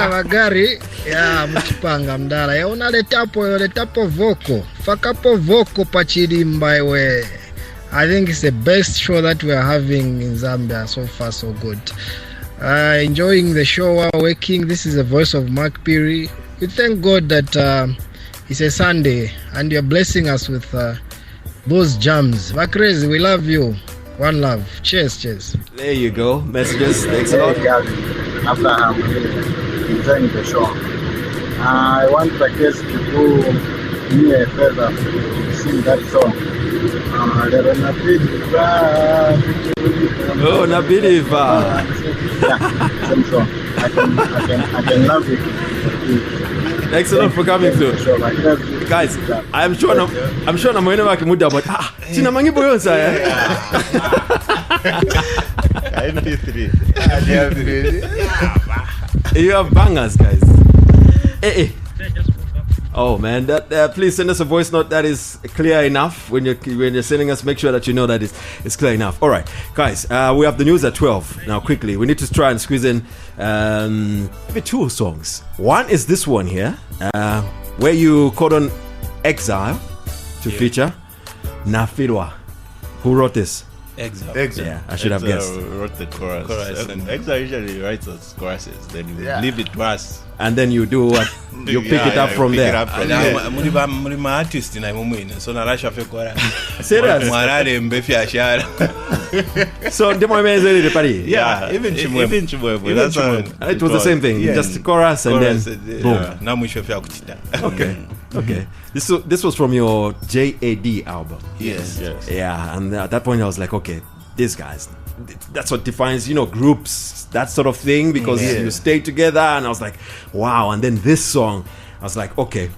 [SPEAKER 11] Magari ya mchipanga mdala ya letapo vocal Fakapo Vocal pachidi mbaiwe. I think it's the best show that we are having in Zambia so far, so good. Enjoying the show while working. This is the voice of Mark Peary. We thank God that it's a Sunday and you're blessing us with those jams. We're crazy. We love you. One love. Cheers.
[SPEAKER 3] There you go. Messages. Thanks a lot.
[SPEAKER 9] After I'm enjoying the show, I want the guests to do me a favor to sing that song.
[SPEAKER 3] Oh, Nabiriva.
[SPEAKER 9] Yeah, same song. I can love it.
[SPEAKER 3] Thanks a lot for coming through. Guys, I'm sure I'm going to mood but Tina Mangibo Yonsa.
[SPEAKER 6] MP3.
[SPEAKER 3] You have bangers, guys. Hey. Oh man, that please send us a voice note that is clear enough. When you're sending us, make sure that you know that it's clear enough. All right, guys, we have the news at 12 now. Quickly, we need to try and squeeze in maybe 2 songs. One is this one here, where you called on Exile to feature Nafirwa. Who wrote this?
[SPEAKER 7] Exile.
[SPEAKER 3] Yeah, I should have guessed.
[SPEAKER 7] Wrote the chorus. And Exile usually writes us choruses. Then you leave it to us.
[SPEAKER 3] And then you do what? You pick it up from there.
[SPEAKER 7] I'm artist in so na rasha fe kora.
[SPEAKER 3] Serious?
[SPEAKER 7] Mwarare mbefi ashara.
[SPEAKER 3] So the moment is the party.
[SPEAKER 7] Yeah, even Chimwe.
[SPEAKER 3] It was the same thing.
[SPEAKER 7] Yeah.
[SPEAKER 3] Just chorus and then boom.
[SPEAKER 7] Na mwisho fe akuchita.
[SPEAKER 3] Okay. This was from your JAD album.
[SPEAKER 7] Yes.
[SPEAKER 3] Yeah, and at that point I was like, okay, these guys, that's what defines, groups, that sort of thing, because you stay together. And I was like, wow. And then this song, I was like, okay,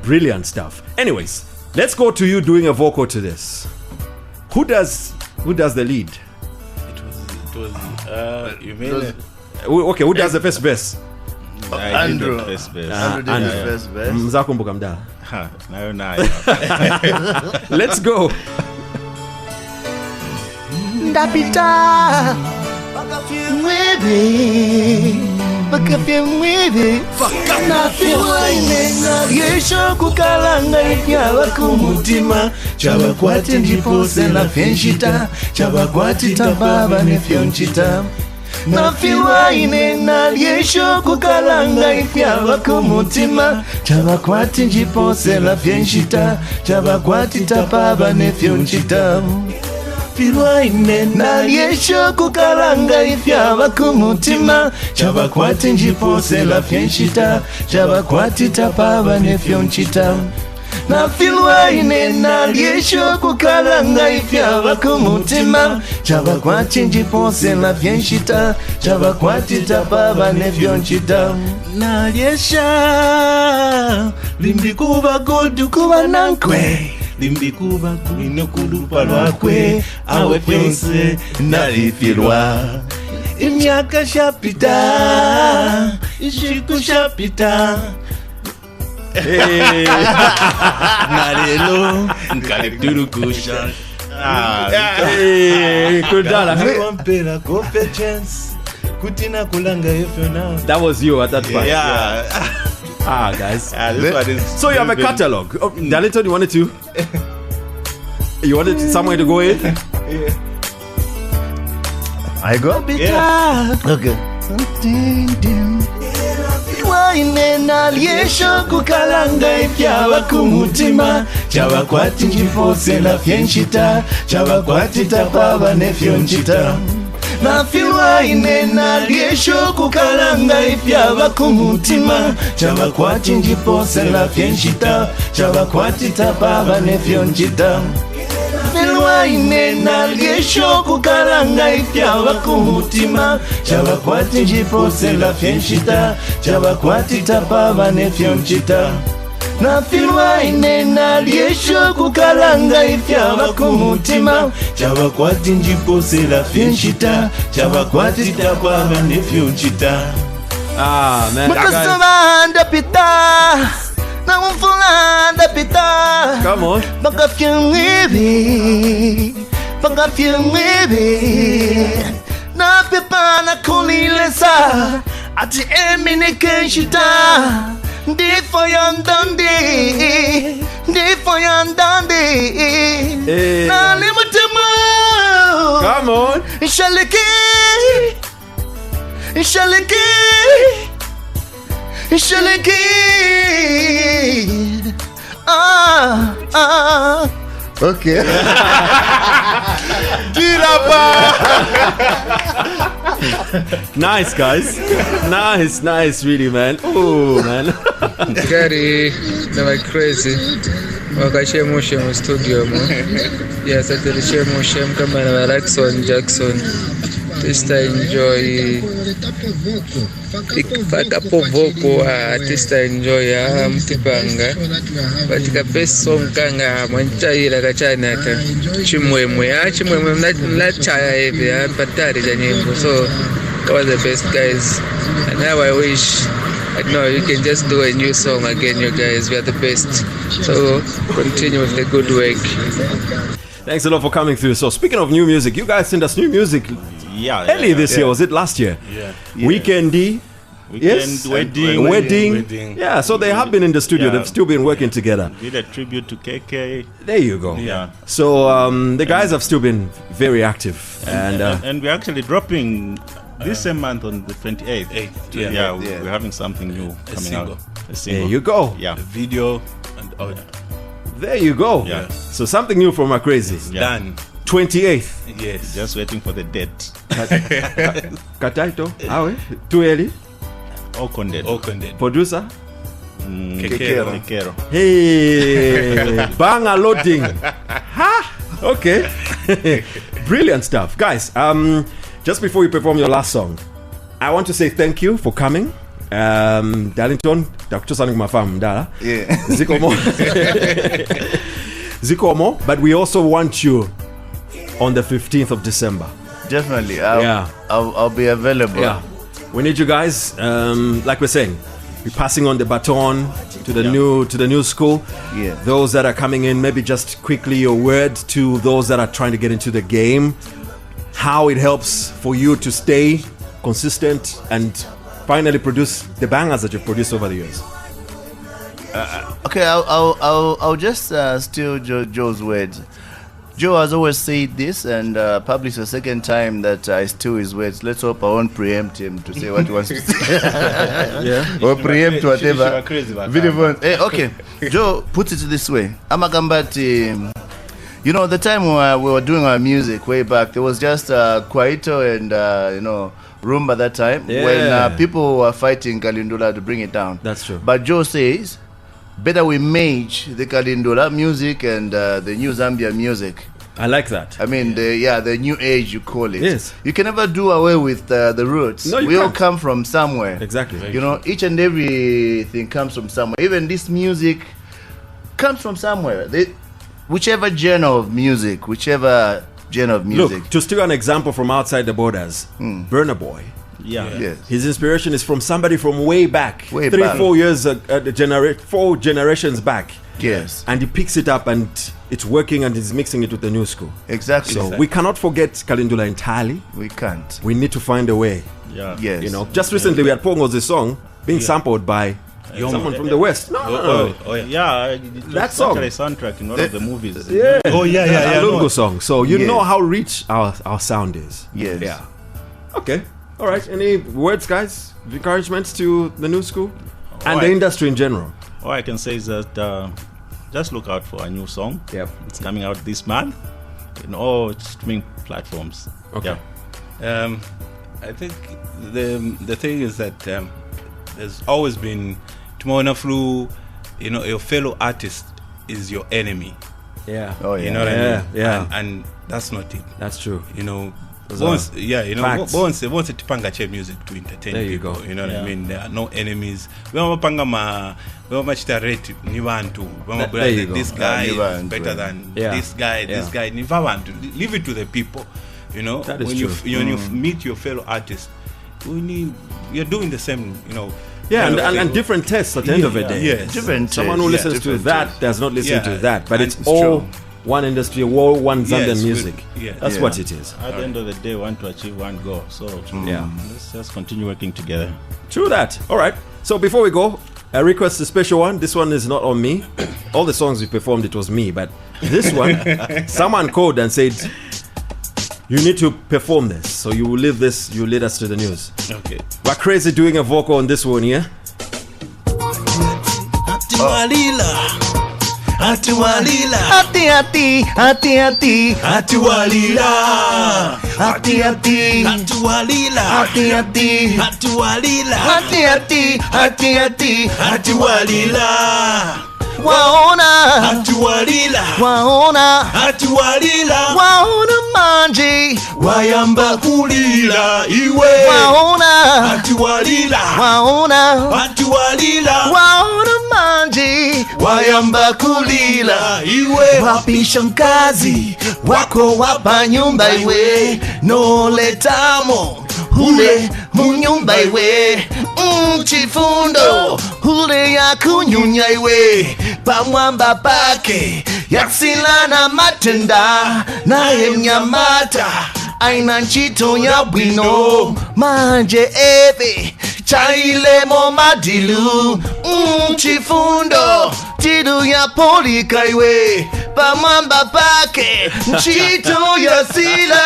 [SPEAKER 3] brilliant stuff. Anyways, let's go to you doing a vocal to this. Who does the lead?
[SPEAKER 7] You mean
[SPEAKER 3] okay, who does the first verse?
[SPEAKER 6] Andrew.
[SPEAKER 3] Andrew did the first verse. Mzakumbuka mdala. Let's go.
[SPEAKER 2] Ndapita bakafye mwebe nafiwa inena yesho kukalanga ikyaba kumutima chabakwati ndipose na fenshita chabakwati tababa nefyonchita nafiwa inena yesho kukalanga ikyaba kumutima chabakwati ndipose na fenshita chabakwati tababa nefyonchita Firwaine na yesho kukalanga ifyaba kumutima chabakwati njipose la fyenshita chabakwati tapaba nefyonchita na firwaine na yesho kukalanga ifyaba kumutima chabakwati njipose la fyenshita chabakwati tapaba nefyonchita na yesha limbikuba godu kuba nankwe limbikuba kuino kulupa lwakwe awe fyonse nalifirwa imyaka shapita ishiku shapita nalelo nkaliturukusha
[SPEAKER 3] kudala
[SPEAKER 2] wampera kofe chance kutina kulanga yefyona.
[SPEAKER 3] That was you at that point.
[SPEAKER 2] Yeah.
[SPEAKER 3] Guys.
[SPEAKER 7] This one is
[SPEAKER 3] so you have a catalog. Darlington, you wanted somewhere to go in?
[SPEAKER 2] I go?
[SPEAKER 6] Yeah.
[SPEAKER 2] Okay. Wainena liesho kukalanga ifyaba kumutima chabakwati njipose la fyenshita chabakwati tapaba nefyonchita na filwa inena liesho kukalanga ifyaba kumutima chabakwati njipose la fyenshita chabakwati tapaba nefyonchita filwa inena liesho kukalanga ifyaba kumutima chabakwati njipose la fyenshita chabakwati tapaba nefyonchita na filwa inena liesho kukalanga ifyaba kumutima chabakwati njipose la fyenshita chabakwati tapaba nefyonchita.
[SPEAKER 3] Man,
[SPEAKER 2] Makasama ndapita na umfula ndapita.
[SPEAKER 3] Come on.
[SPEAKER 2] Bakafye mwebe na pepa na kulilesa ati emine kenshita ndifo yandande na limutemo.
[SPEAKER 3] Come on.
[SPEAKER 2] Inshaliki okay.
[SPEAKER 3] Nice, guys. Nice, really, man. Oh, man.
[SPEAKER 12] Gary, never crazy. Wakashemo studio mo. Yes, at the shemo kama na Jackson. Just enjoy Fakapo Vocal, artist enjoy mtipanga. But the best song kanga manchaira kachanaka. Chimwemwe mnachaya hivi patari za nyimbo. So all the best guys. And now I wish you can just do a new song again, you guys. We are the best. So continue with the good work.
[SPEAKER 3] Thanks a lot for coming through. So speaking of new music, you guys sent us new music. Early this year, was it last year?
[SPEAKER 7] Yeah.
[SPEAKER 3] Weekendy. Yes. Wedding. Yeah, so they have been in the studio.
[SPEAKER 7] Yeah.
[SPEAKER 3] They've still been working together.
[SPEAKER 7] Did a tribute to KK.
[SPEAKER 3] There you go.
[SPEAKER 7] Yeah.
[SPEAKER 3] So the guys have still been very active.
[SPEAKER 7] And we're actually dropping this same month on the 28th. We're having something new coming out. A single.
[SPEAKER 3] There you go.
[SPEAKER 7] Yeah.
[SPEAKER 4] A video and audio.
[SPEAKER 3] There you go.
[SPEAKER 7] Yeah.
[SPEAKER 3] So something new from Crazy.
[SPEAKER 7] Yeah.
[SPEAKER 4] Done.
[SPEAKER 3] 28th.
[SPEAKER 4] Yes.
[SPEAKER 7] Just waiting for the date.
[SPEAKER 3] Kataito. Awe. Too early.
[SPEAKER 7] Okonded.
[SPEAKER 3] Producer.
[SPEAKER 7] Kekero.
[SPEAKER 3] Hey. Banga loading. Ha. Okay. Brilliant stuff. Guys, just before you perform your last song, I want to say thank you for coming. Darlington, Dr. Sonic Mafam Dala.
[SPEAKER 6] Yeah.
[SPEAKER 3] Zikomo, but we also want you on the 15th of December.
[SPEAKER 6] Definitely. I'll be available.
[SPEAKER 3] Yeah. We need you guys. Like we're saying, we're passing on the baton to the new school.
[SPEAKER 6] Yeah.
[SPEAKER 3] Those that are coming in, maybe just quickly your word to those that are trying to get into the game. How it helps for you to stay consistent and finally produce the bangers that you've produced over the years.
[SPEAKER 6] Okay, I'll just steal Joe's words. Joe has always said this, and probably it's the second time that I steal his words. Let's hope I won't preempt him to say what he wants to say.
[SPEAKER 3] Yeah.
[SPEAKER 6] Or preempt whatever.
[SPEAKER 7] Crazy
[SPEAKER 6] Okay, Joe puts it this way. Amakambati, you know, the time we were doing our music way back, there was just Kwaito and, Rumba that time when people were fighting Kalindula to bring it down.
[SPEAKER 3] That's true.
[SPEAKER 6] But Joe says, better we merge the Kalindula music and the new Zambia music.
[SPEAKER 3] I like that.
[SPEAKER 6] I mean, the new age, you call it.
[SPEAKER 3] Yes.
[SPEAKER 6] You can never do away with the roots.
[SPEAKER 3] No,
[SPEAKER 6] we all come from somewhere.
[SPEAKER 3] Exactly.
[SPEAKER 6] You know, each and everything comes from somewhere. Even this music comes from somewhere. Whichever genre of music.
[SPEAKER 3] Look, to steal an example from outside the borders, Burna Boy.
[SPEAKER 7] Yeah.
[SPEAKER 6] Yes.
[SPEAKER 3] His inspiration is from somebody from way back.
[SPEAKER 6] Way
[SPEAKER 3] 3,
[SPEAKER 6] back.
[SPEAKER 3] 4 years, 4 generations back.
[SPEAKER 6] Yes.
[SPEAKER 3] And he picks it up and it's working and he's mixing it with the new school.
[SPEAKER 6] Exactly.
[SPEAKER 3] So we cannot forget Kalindula entirely.
[SPEAKER 6] We can't.
[SPEAKER 3] We need to find a way.
[SPEAKER 7] Yeah.
[SPEAKER 6] Yes.
[SPEAKER 3] You know, just recently we had Pongo's song being sampled by someone from the West. No.
[SPEAKER 7] Yeah,
[SPEAKER 3] That song.
[SPEAKER 7] actually a soundtrack in one of the movies.
[SPEAKER 3] Yeah.
[SPEAKER 7] Oh yeah.
[SPEAKER 3] A Lungu song. So you
[SPEAKER 6] Yes.
[SPEAKER 3] know how rich our sound is.
[SPEAKER 6] Yes.
[SPEAKER 3] Yeah. Okay. All right. Any words, guys? Encouragements to the new school and the industry in general?
[SPEAKER 7] All I can say is that just look out for a new song.
[SPEAKER 3] Yeah.
[SPEAKER 7] It's coming out this month in all streaming platforms.
[SPEAKER 3] Okay.
[SPEAKER 7] Yeah.
[SPEAKER 13] I think the thing is that there's always been Tumona Flu, your fellow artist is your enemy.
[SPEAKER 3] Yeah.
[SPEAKER 6] Oh yeah.
[SPEAKER 13] You know what I mean?
[SPEAKER 3] Yeah.
[SPEAKER 13] And that's not it.
[SPEAKER 3] That's true.
[SPEAKER 13] Once tipanga che music to entertain
[SPEAKER 3] there you
[SPEAKER 13] people.
[SPEAKER 3] go.
[SPEAKER 13] You know what I mean? There are no enemies. Rate ni vantu. This guy is better than this guy. This guy ni vantu. Leave it to the people.
[SPEAKER 3] That is
[SPEAKER 13] when
[SPEAKER 3] true.
[SPEAKER 13] you meet your fellow artists, you're doing the same.
[SPEAKER 3] Yeah, and different tastes at the end of the day.
[SPEAKER 13] Yes.
[SPEAKER 6] Different
[SPEAKER 3] Someone who listens to that does not listen to that, but
[SPEAKER 13] and
[SPEAKER 3] it's all one industry, all one Zambian
[SPEAKER 13] Yes,
[SPEAKER 3] music. That's what it is.
[SPEAKER 7] At the end of the day, we want to achieve one goal. So let's just continue working together.
[SPEAKER 3] True that. All right. So before we go, I request a special one. This one is not on me. All the songs we performed, it was me. But this one, someone called and said, you need to perform this. So you will lead us to the news.
[SPEAKER 13] Okay.
[SPEAKER 3] We're crazy doing a vocal on this one, yeah?
[SPEAKER 2] Atualila,
[SPEAKER 6] Ati ati, ati ati,
[SPEAKER 2] atualila,
[SPEAKER 6] ati ati,
[SPEAKER 2] atualila,
[SPEAKER 6] ati ati,
[SPEAKER 2] atualila,
[SPEAKER 6] ati ati, ati ati,
[SPEAKER 2] atualila,
[SPEAKER 6] waona,
[SPEAKER 2] atualila,
[SPEAKER 6] waona,
[SPEAKER 2] atualila,
[SPEAKER 6] waona manji,
[SPEAKER 2] wayamba kulila iwe,
[SPEAKER 6] waona,
[SPEAKER 2] atualila,
[SPEAKER 6] waona,
[SPEAKER 2] atualila,
[SPEAKER 6] waona manji,
[SPEAKER 2] wayamba kulila iwe,
[SPEAKER 6] wapi shangazi wako wapa nyumba iwe, noletamo hule munyumba iwe, chifundo hule ya kunyunya iwe, pamwamba pake yaksilana matenda naye mnyamata aina nchito ya bwino manje ebe chailemo madilu, chifundo tidu ya polika iwe, pamwamba pake nchito ya sila,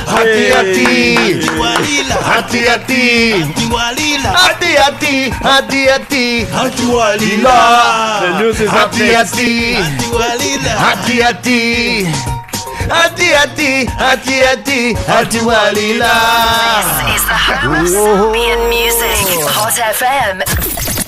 [SPEAKER 6] hati hati, hati hati, hati hati, hati hati,
[SPEAKER 2] atualila.
[SPEAKER 6] The news is up next. Hati hati, hati hati, hati hati, atualila.
[SPEAKER 14] This is the home of Zambian music. Hot FM.